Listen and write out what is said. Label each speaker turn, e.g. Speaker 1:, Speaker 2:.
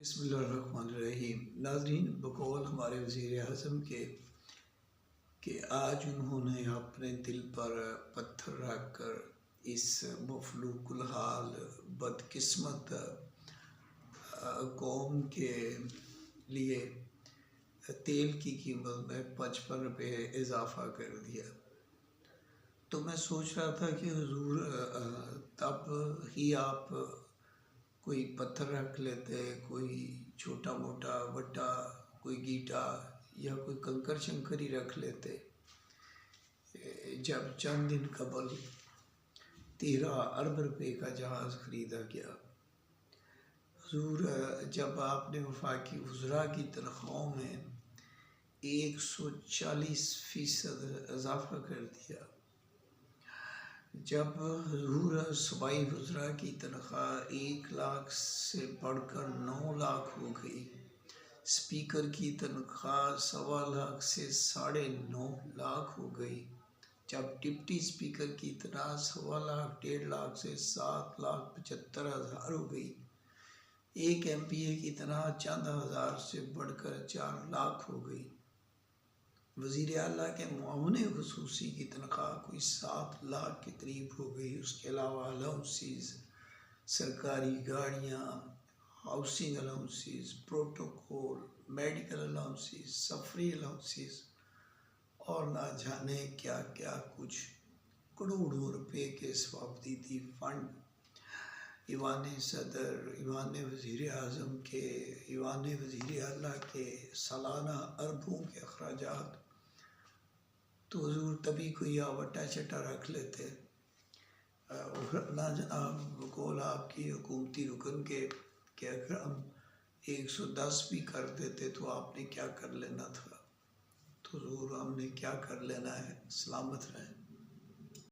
Speaker 1: بسم اللہ الرحمن الرحیم۔ ناظرین، بقول ہمارے وزیر اعظم کے کہ آج انہوں نے اپنے دل پر پتھر رکھ کر اس مفلوق الحال بدقسمت قوم کے لیے تیل کی قیمت میں 55 روپے اضافہ کر دیا۔ تو میں سوچ رہا تھا کہ حضور تب ہی آپ کوئی پتھر رکھ لیتے، کوئی چھوٹا موٹا وٹا، کوئی گیٹا یا کوئی کنکر شنکر ہی رکھ لیتے، جب چند دن قبل 13 ارب روپے کا جہاز خریدا گیا۔ حضور جب آپ نے وفاقی وزراء کی تنخواہوں میں 140% اضافہ کر دیا، جب حضور صوبائی وزراء کی تنخواہ 1 لاکھ سے بڑھ کر 9 لاکھ ہو گئی، اسپیکر کی تنخواہ 1.25 لاکھ سے 9.5 لاکھ ہو گئی، جب ڈپٹی اسپیکر کی تنخواہ 1.25 لاکھ 1.5 لاکھ سے 7,75,000 ہو گئی، ایک ایم پی اے کی تنخواہ چند ہزار سے بڑھ کر 4 لاکھ ہو گئی، وزیر اعلیٰ کے معاون خصوصی کی تنخواہ کوئی 7 لاکھ کے قریب ہو گئی۔ اس کے علاوہ الاؤنسز، سرکاری گاڑیاں، housing allowances, protocol, medical allowances, سفری الاؤنسز اور نہ جانے کیا کیا کچھ کروڑوں روپے کے ثوابدیدی فنڈ ایوان صدر، ایوان وزیر اعظم کے، ایوان وزیر اعلیٰ کے سالانہ اربوں کے اخراجات۔ تو حضور تبھی کوئی وٹا چٹا رکھ لیتے، ورنہ جناب بقول آپ کی حکومتی رکن کے کہ اگر ہم 110 بھی کر دیتے تو آپ نے کیا کر لینا تھا؟ تو حضور ہم نے کیا کر لینا ہے، سلامت رہیں۔